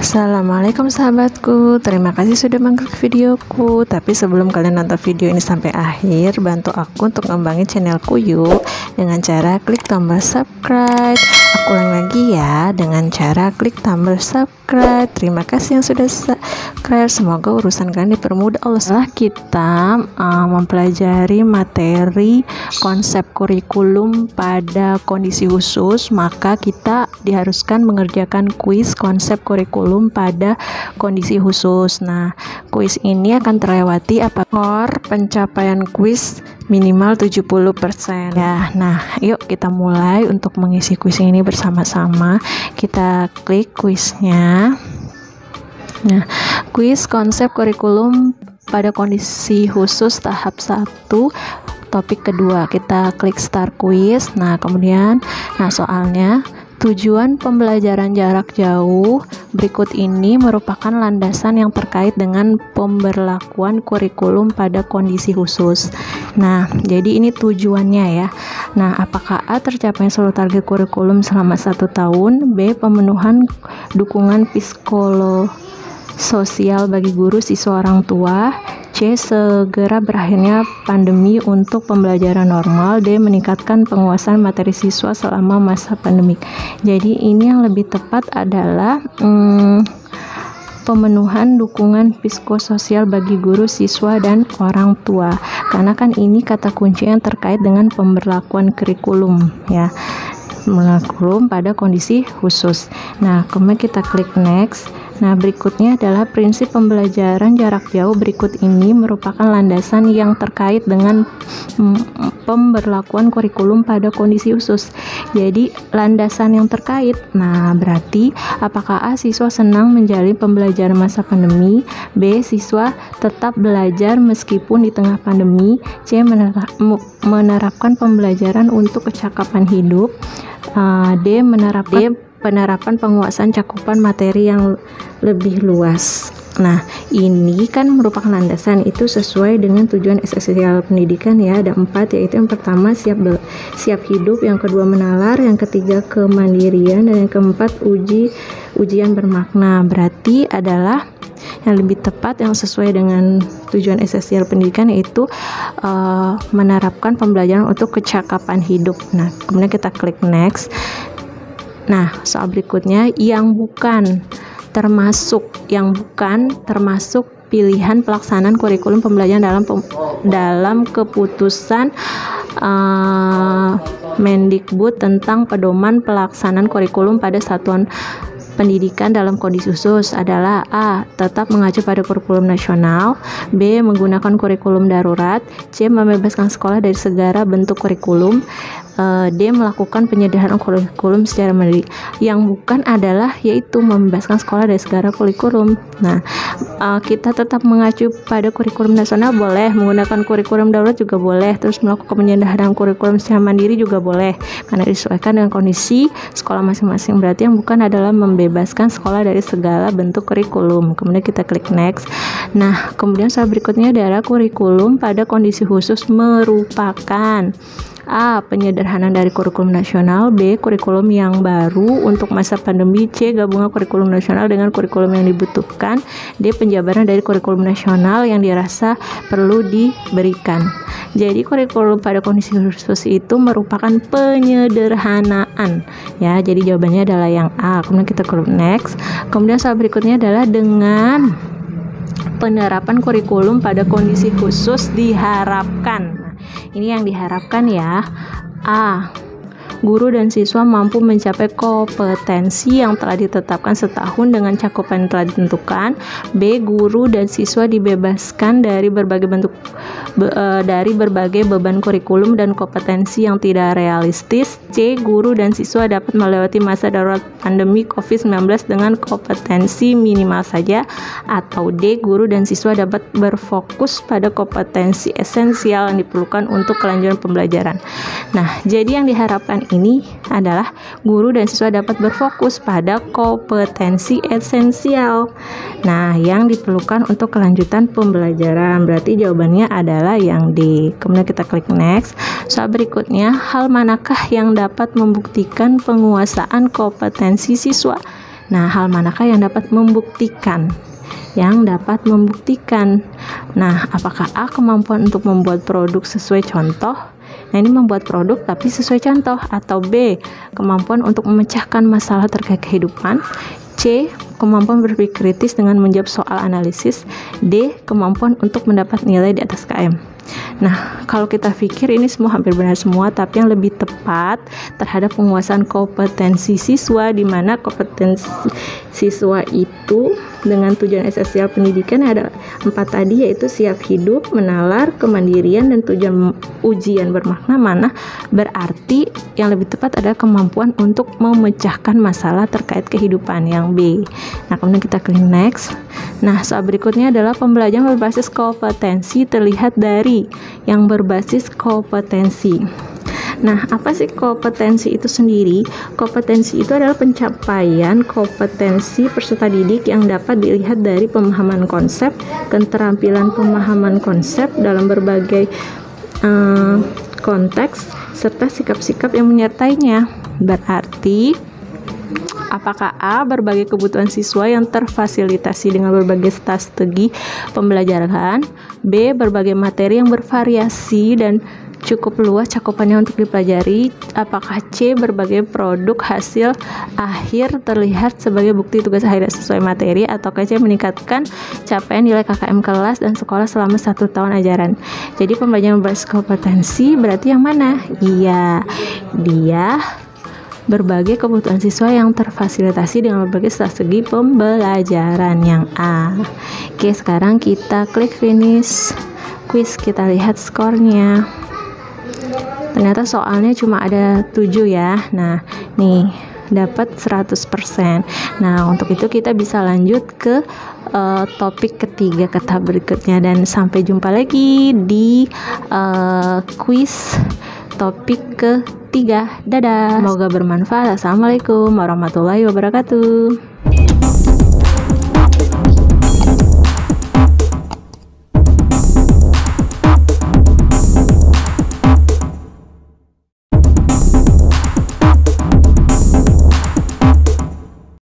Assalamualaikum sahabatku, terima kasih sudah mengklik videoku. Tapi sebelum kalian nonton video ini sampai akhir, bantu aku untuk ngembangin channelku yuk, dengan cara klik tombol subscribe. Aku ulang lagi ya, dengan cara klik tombol subscribe. Terima kasih yang sudah subscribe, semoga urusan kalian dipermudah Allah. Setelah kita mempelajari materi konsep kurikulum pada kondisi khusus, maka kita diharuskan mengerjakan kuis konsep kurikulum pada kondisi khusus. Nah, kuis ini akan terlewati skor pencapaian kuis minimal 70% ya. Nah, yuk kita mulai untuk mengisi kuis ini bersama-sama. Kita klik kuisnya. Nah, kuis konsep kurikulum pada kondisi khusus tahap 1, topik kedua. Kita klik start quiz. Nah, kemudian soalnya tujuan pembelajaran jarak jauh berikut ini merupakan landasan yang terkait dengan pemberlakuan kurikulum pada kondisi khusus. Nah, jadi ini tujuannya ya. Nah, apakah A. tercapainya seluruh target kurikulum selama 1 tahun, B. pemenuhan dukungan psikososial bagi guru, siswa, orang tua, C. segera berakhirnya pandemi untuk pembelajaran normal, D. meningkatkan penguasaan materi siswa selama masa pandemik. Jadi ini yang lebih tepat adalah pemenuhan dukungan psikososial bagi guru, siswa, dan orang tua, karena kan ini kata kunci yang terkait dengan pemberlakuan kurikulum ya, kurikulum pada kondisi khusus. Nah, kemudian kita klik next. Nah, berikutnya adalah prinsip pembelajaran jarak jauh berikut ini merupakan landasan yang terkait dengan pemberlakuan kurikulum pada kondisi khusus. Jadi, landasan yang terkait. Nah, berarti apakah A. siswa senang menjalani pembelajaran masa pandemi, B. siswa tetap belajar meskipun di tengah pandemi, C. menerapkan pembelajaran untuk kecakapan hidup, D. penerapan penguasaan cakupan materi yang lebih luas. Nah, ini kan merupakan landasan itu sesuai dengan tujuan esensial pendidikan ya. Ada 4, yaitu yang pertama siap hidup, yang kedua menalar, yang ketiga kemandirian, dan yang keempat ujian bermakna. Berarti adalah yang lebih tepat yang sesuai dengan tujuan esensial pendidikan, yaitu menerapkan pembelajaran untuk kecakapan hidup. Nah, kemudian kita klik next. Nah, soal berikutnya yang bukan termasuk pilihan pelaksanaan kurikulum pembelajaran dalam keputusan Mendikbud tentang pedoman pelaksanaan kurikulum pada satuan pendidikan dalam kondisi khusus adalah A. tetap mengacu pada kurikulum nasional, B. menggunakan kurikulum darurat, C. membebaskan sekolah dari segala bentuk kurikulum, D. melakukan penyederhanaan kurikulum secara mandiri. Yang bukan adalah yaitu membebaskan sekolah dari segala kurikulum. Nah, kita tetap mengacu pada kurikulum nasional boleh, menggunakan kurikulum darurat juga boleh, terus melakukan penyederhanaan kurikulum secara mandiri juga boleh, karena disesuaikan dengan kondisi sekolah masing-masing. Berarti yang bukan adalah membebaskan sekolah dari segala bentuk kurikulum. Kemudian kita klik next. Nah, kemudian soal berikutnya adalah kurikulum pada kondisi khusus merupakan A. penyederhanaan dari kurikulum nasional, B. kurikulum yang baru untuk masa pandemi, C. gabungan kurikulum nasional dengan kurikulum yang dibutuhkan, D. penjabaran dari kurikulum nasional yang dirasa perlu diberikan. Jadi kurikulum pada kondisi khusus itu merupakan penyederhanaan ya. Jadi jawabannya adalah yang A. Kemudian kita klik next. Kemudian soal berikutnya adalah dengan penerapan kurikulum pada kondisi khusus diharapkan. Ini yang diharapkan ya. A. Guru dan siswa mampu mencapai kompetensi yang telah ditetapkan setahun dengan cakupan yang telah ditentukan. B. Guru dan siswa dibebaskan dari berbagai beban kurikulum dan kompetensi yang tidak realistis. C. Guru dan siswa dapat melewati masa darurat pandemi COVID-19 dengan kompetensi minimal saja. Atau D. Guru dan siswa dapat berfokus pada kompetensi esensial yang diperlukan untuk kelanjutan pembelajaran. Nah, jadi yang diharapkan ini adalah guru dan siswa dapat berfokus pada kompetensi esensial. Nah, yang diperlukan untuk kelanjutan pembelajaran. Berarti jawabannya adalah yang D. Kemudian kita klik next. Soal berikutnya, hal manakah yang dapat membuktikan penguasaan kompetensi siswa? Nah, hal manakah yang dapat membuktikan? Nah, apakah A, kemampuan untuk membuat produk sesuai contoh? Nah, ini membuat produk tapi sesuai contoh. Atau B, kemampuan untuk memecahkan masalah terkait kehidupan. C, kemampuan berpikir kritis dengan menjawab soal analisis. D, kemampuan untuk mendapat nilai di atas KM. Nah, kalau kita pikir ini semua hampir benar semua, tapi yang lebih tepat terhadap penguasaan kompetensi siswa, di mana kompetensi siswa itu dengan tujuan esensial pendidikan ada 4 tadi, yaitu siap hidup, menalar, kemandirian, dan tujuan ujian bermakna mana. Berarti yang lebih tepat adalah kemampuan untuk memecahkan masalah terkait kehidupan, yang B. Nah, kemudian kita klik next. Nah, soal berikutnya adalah pembelajaran berbasis kompetensi terlihat dari yang berbasis kompetensi. Nah, apa sih kompetensi itu sendiri? Kompetensi itu adalah pencapaian kompetensi peserta didik yang dapat dilihat dari pemahaman konsep, keterampilan pemahaman konsep dalam berbagai konteks, serta sikap-sikap yang menyertainya. Berarti, apakah A, berbagai kebutuhan siswa yang terfasilitasi dengan berbagai strategi pembelajaran? B, berbagai materi yang bervariasi dan cukup luas cakupannya untuk dipelajari? Apakah C, berbagai produk hasil akhir terlihat sebagai bukti tugas akhir sesuai materi? Atau C, meningkatkan capaian nilai KKM kelas dan sekolah selama 1 tahun ajaran? Jadi pembelajaran berbasis kompetensi berarti yang mana? Iya, dia berbagai kebutuhan siswa yang terfasilitasi dengan berbagai strategi pembelajaran, yang A. Oke, sekarang kita klik finish quiz, kita lihat skornya. Ternyata soalnya cuma ada 7 ya. Nah, nih dapat 100%. Nah, untuk itu kita bisa lanjut ke topik ketiga ke tahap berikutnya, dan sampai jumpa lagi di quiz topik ketiga. Dadah. Semoga bermanfaat. Assalamualaikum warahmatullahi wabarakatuh.